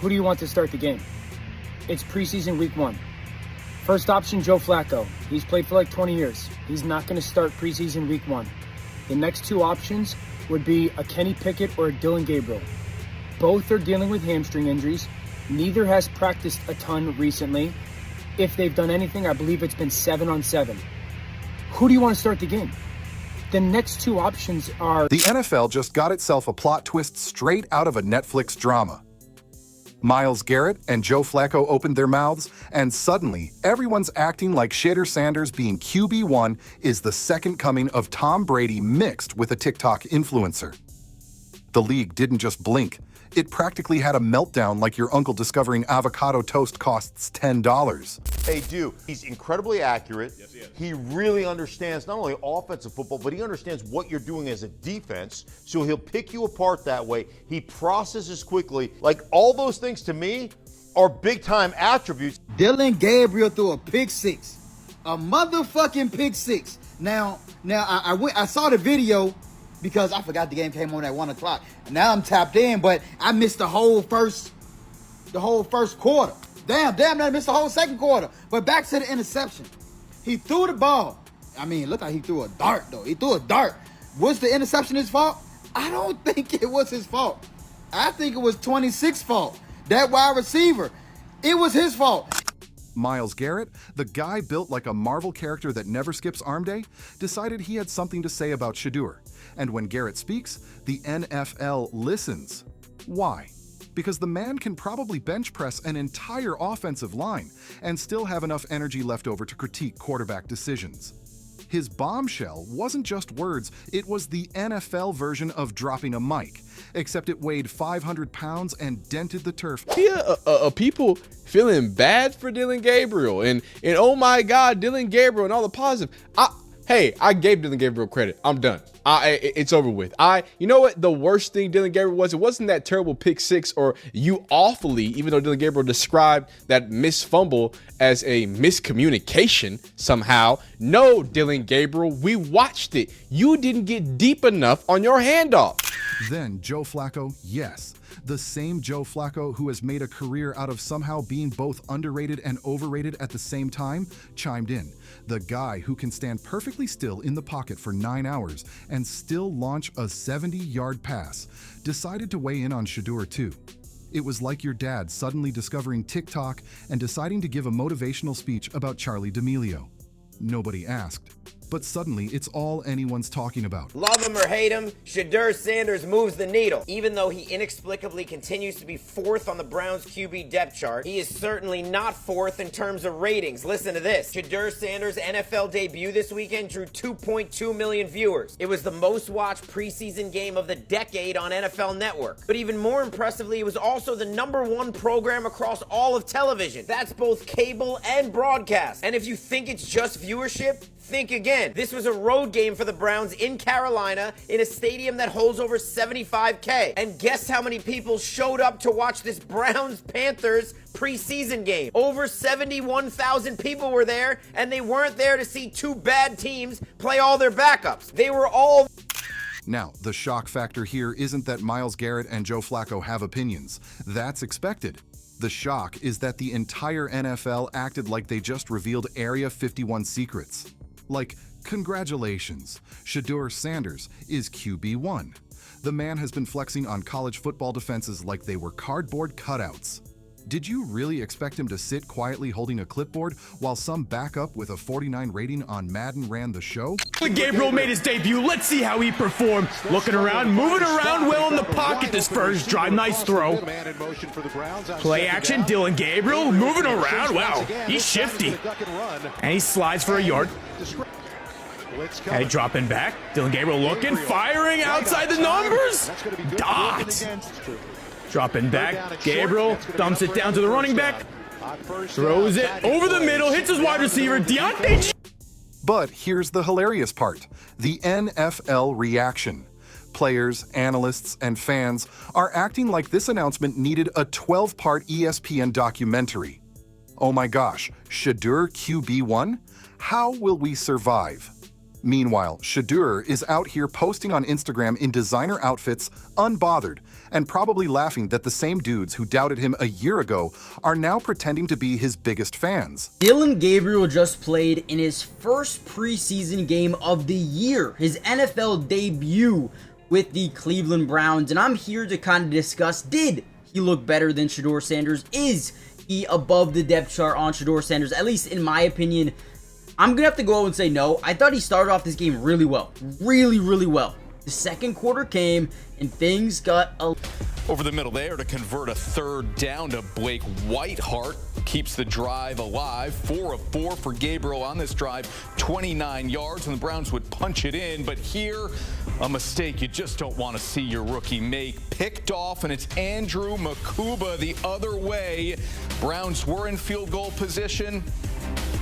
Who do you want to start the game? It's preseason week 1. First option, Joe Flacco. He's played for like 20 years. He's not going to start preseason week 1. The next 2 options would be a Kenny Pickett or a Dylan Gabriel. Both are dealing with hamstring injuries. Neither has practiced a ton recently. If they've done anything, I believe it's been 7-on-7. Who do you want to start the game? The next 2 options are... The NFL just got itself a plot twist straight out of a Netflix drama. Myles Garrett and Joe Flacco opened their mouths, and suddenly everyone's acting like Shedeur Sanders being QB1 is the second coming of Tom Brady mixed with a TikTok influencer. The league didn't just blink. It practically had a meltdown like your uncle discovering avocado toast costs $10. Hey, dude, he's incredibly accurate. Yes, he is. He really understands not only offensive football, but he understands what you're doing as a defense. So he'll pick you apart that way. He processes quickly. Like, all those things to me are big-time attributes. Dylan Gabriel threw a pick 6. A motherfucking pick 6. Now I saw the video because I forgot the game came on at 1 o'clock. Now I'm tapped in, but I missed the whole first quarter. Damn, I missed the whole second quarter. But back to the interception. He threw the ball. I mean, look like he threw a dart, though. He threw a dart. Was the interception his fault? I don't think it was his fault. I think it was 26's fault. That wide receiver, it was his fault. Myles Garrett, the guy built like a Marvel character that never skips arm day, decided he had something to say about Shedeur. And when Garrett speaks, the NFL listens. Why? Because the man can probably bench press an entire offensive line and still have enough energy left over to critique quarterback decisions. His bombshell wasn't just words, it was the NFL version of dropping a mic, except it weighed 500 pounds and dented the turf. People feeling bad for Dylan Gabriel and oh my God, Dylan Gabriel and all the positive. I gave Dylan Gabriel credit. I'm done. It's over with. You know what? The worst thing Dylan Gabriel was, it wasn't that terrible pick 6 or you awfully, even though Dylan Gabriel described that missed fumble as a miscommunication somehow. No, Dylan Gabriel, we watched it. You didn't get deep enough on your handoff. Then Joe Flacco, yes, the same Joe Flacco who has made a career out of somehow being both underrated and overrated at the same time, chimed in. The guy who can stand perfectly still in the pocket for 9 hours and still launch a 70-yard pass, decided to weigh in on Shedeur too. It was like your dad suddenly discovering TikTok and deciding to give a motivational speech about Charli D'Amelio. Nobody asked. But suddenly, it's all anyone's talking about. Love him or hate him, Shedeur Sanders moves the needle. Even though he inexplicably continues to be 4th on the Browns QB depth chart, he is certainly not 4th in terms of ratings. Listen to this. Shedeur Sanders' NFL debut this weekend drew 2.2 million viewers. It was the most watched preseason game of the decade on NFL Network. But even more impressively, it was also the #1 program across all of television. That's both cable and broadcast. And if you think it's just viewership, think again. This was a road game for the Browns in Carolina in a stadium that holds over 75K. And guess how many people showed up to watch this Browns-Panthers preseason game? Over 71,000 people were there, and they weren't there to see 2 bad teams play all their backups. They were all... Now, the shock factor here isn't that Myles Garrett and Joe Flacco have opinions. That's expected. The shock is that the entire NFL acted like they just revealed Area 51 secrets. Like, congratulations, Shedeur Sanders is QB1. The man has been flexing on college football defenses like they were cardboard cutouts. Did you really expect him to sit quietly holding a clipboard while some backup with a 49 rating on Madden ran the show? Gabriel made his debut. Let's see how he performed. Looking around, moving around well in the pocket this first drive. Nice throw. Play action, Dylan Gabriel moving around. Wow, he's shifty. And he slides for a yard. And dropping back. Dylan Gabriel looking, firing outside the numbers. Dot. Dropping back, Gabriel dumps it down to the running back, throws it over the middle, hits his wide receiver, Deontay. But here's the hilarious part, the NFL reaction. Players, analysts, and fans are acting like this announcement needed a 12-part ESPN documentary. Oh my gosh, Shedeur QB1? How will we survive? Meanwhile, Shedeur is out here posting on Instagram in designer outfits, unbothered, and probably laughing that the same dudes who doubted him a year ago are now pretending to be his biggest fans. Dillon Gabriel just played in his first preseason game of the year, his NFL debut with the Cleveland Browns, and I'm here to kind of discuss, did he look better than Shedeur Sanders? Is he above the depth chart on Shedeur Sanders? At least in my opinion, I'm gonna have to go and say no. I thought he started off this game really well. Really well. The second quarter came and things got a... Over the middle there to convert a third down to Blake Whiteheart. Keeps the drive alive. 4 of 4 for Gabriel on this drive. 29 yards, and the Browns would punch it in. But here, a mistake you just don't want to see your rookie make. Picked off, and it's Andrew Makuba the other way. Browns were in field goal position.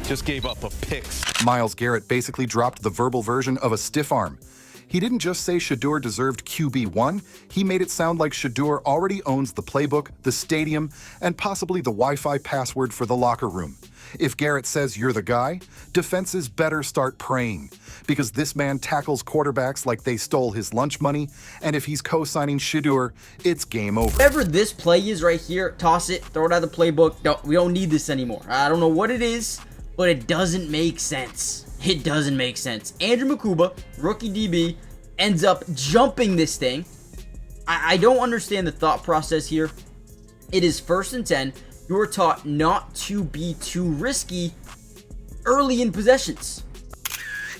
Just gave up a pick. Myles Garrett basically dropped the verbal version of a stiff arm. He didn't just say Shedeur deserved QB1, he made it sound like Shedeur already owns the playbook, the stadium, and possibly the Wi-Fi password for the locker room. If Garrett says you're the guy, defenses better start praying, because this man tackles quarterbacks like they stole his lunch money, and if he's co-signing Shedeur, it's game over. Whatever this play is right here, toss it, throw it out of the playbook. No, we don't need this anymore. I don't know what it is, but it doesn't make sense. It doesn't make sense. Andrew Makuba, rookie DB, ends up jumping this thing. I don't understand the thought process here. It is 1st and 10. You're taught not to be too risky early in possessions.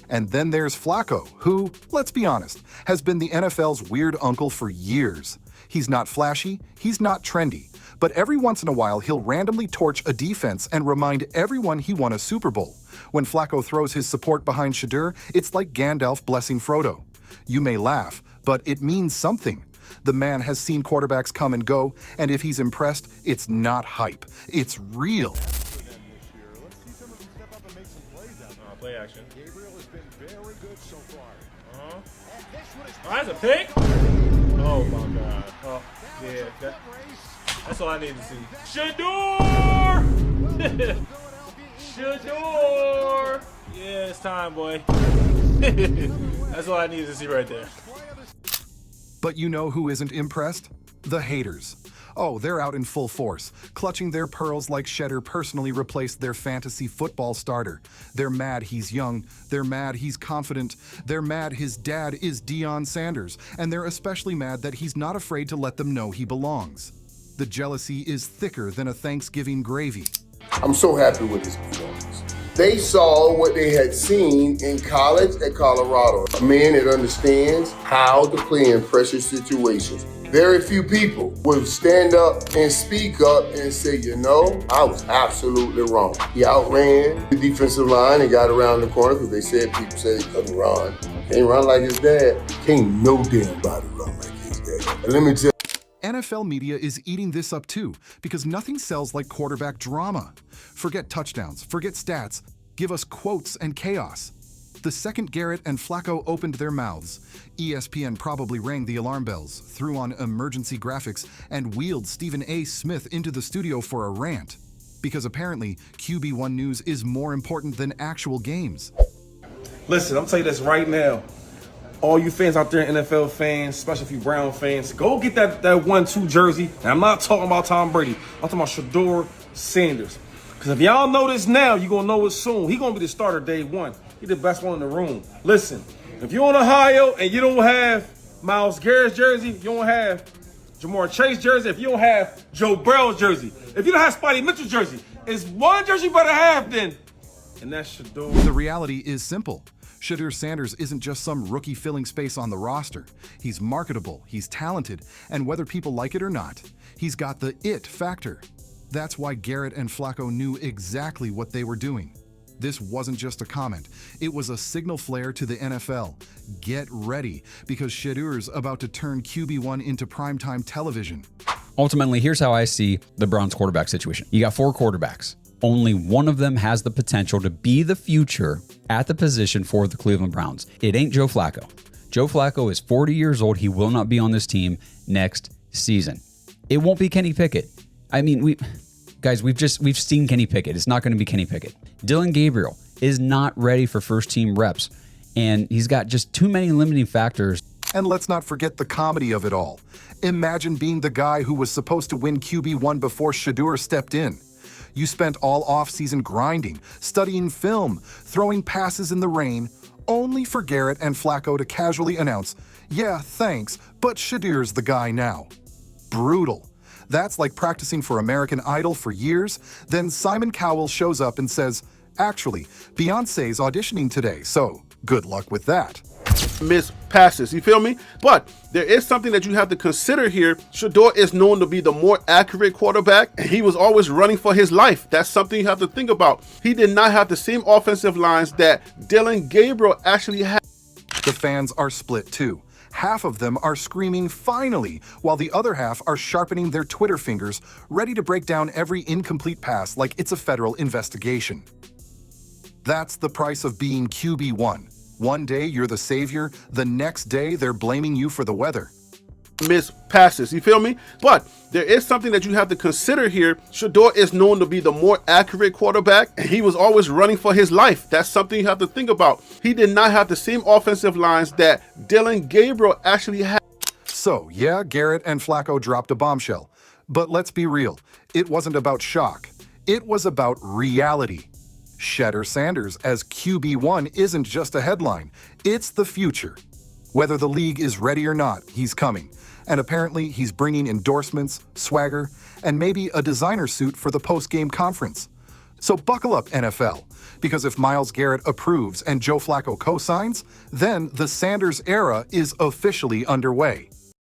And then there's Flacco, who, let's be honest, has been the NFL's weird uncle for years. He's not flashy, he's not trendy, but every once in a while he'll randomly torch a defense and remind everyone he won a Super Bowl. When Flacco throws his support behind Shedeur, it's like Gandalf blessing Frodo. You may laugh, but it means something. The man has seen quarterbacks come and go, and if he's impressed, it's not hype. It's real. Play action. Gabriel has been very good so far. Oh, that's a pick? Oh my god. Oh, yeah. That's all I need to see. Shedeur! Shedeur! Yeah, it's time, boy. That's all I need to see right there. But you know who isn't impressed? The haters. Oh, they're out in full force, clutching their pearls like Shedeur personally replaced their fantasy football starter. They're mad he's young, they're mad he's confident, they're mad his dad is Deion Sanders, and they're especially mad that he's not afraid to let them know he belongs. The jealousy is thicker than a Thanksgiving gravy. I'm so happy with his performance. They saw what they had seen in college at Colorado. A man that understands how to play in pressure situations. Very few people would stand up and speak up and say, you know, I was absolutely wrong. He outran the defensive line and got around the corner because they said people said he couldn't run. Can't run like his dad. Can't no damn body run like his dad. And let me tell you, NFL media is eating this up too, because nothing sells like quarterback drama. Forget touchdowns, forget stats, give us quotes and chaos. The second Garrett and Flacco opened their mouths, ESPN probably rang the alarm bells, threw on emergency graphics, and wheeled Stephen A. Smith into the studio for a rant. Because apparently, QB1 news is more important than actual games. Listen, I'm telling you this right now. All you fans out there, NFL fans, especially if you Brown fans, go get that 1-2 jersey. And I'm not talking about Tom Brady. I'm talking about Shedeur Sanders. Because if y'all know this now, you're going to know it soon. He's going to be the starter day one. He's the best one in the room. Listen, if you're in Ohio and you don't have Myles Garrett's jersey, you don't have Jamar Chase jersey, if you don't have Joe Burrow's jersey, if you don't have Spidey Mitchell's jersey, it's one jersey you better have then. And that's Shedeur. The reality is simple. Shedeur Sanders isn't just some rookie filling space on the roster. He's marketable, he's talented, and whether people like it or not, he's got the it factor. That's why Garrett and Flacco knew exactly what they were doing. This wasn't just a comment, it was a signal flare to the NFL. Get ready, because Shedeur's about to turn QB1 into primetime television. Ultimately, here's how I see the Browns quarterback situation. You got 4 quarterbacks. Only one of them has the potential to be the future at the position for the Cleveland Browns. It ain't Joe Flacco. Joe Flacco is 40 years old. He will not be on this team next season. It won't be Kenny Pickett. I mean, we've seen Kenny Pickett. It's not going to be Kenny Pickett. Dillon Gabriel is not ready for first team reps. and he's got just too many limiting factors. And let's not forget the comedy of it all. Imagine being the guy who was supposed to win QB1 before Shedeur stepped in. You spent all offseason grinding, studying film, throwing passes in the rain, only for Garrett and Flacco to casually announce, "Yeah, thanks, but Shedeur's the guy now." Brutal. That's like practicing for American Idol for years, then Simon Cowell shows up and says, "Actually, Beyonce's auditioning today, so good luck with that." Miss passes, you feel me? But there is something that you have to consider here. Shedeur is known to be the more accurate quarterback, and he was always running for his life. That's something you have to think about. He did not have the same offensive lines that Dillon Gabriel actually had. The fans are split too. Half of them are screaming "finally," while the other half are sharpening their Twitter fingers, ready to break down every incomplete pass like it's a federal investigation. That's the price of being QB1. One day you're the savior, the next day they're blaming you for the weather. Miss passes, you feel me? But there is something that you have to consider here. Shedeur is known to be the more accurate quarterback, and he was always running for his life. That's something you have to think about. He did not have the same offensive lines that Dillon Gabriel actually had. So, yeah, Garrett and Flacco dropped a bombshell. But let's be real, it wasn't about shock. It was about reality. Shedeur Sanders as QB1 isn't just a headline, it's the future. Whether the league is ready or not, he's coming. And apparently he's bringing endorsements, swagger, and maybe a designer suit for the post-game conference. So buckle up, NFL, because if Myles Garrett approves and Joe Flacco co-signs, then the Sanders era is officially underway.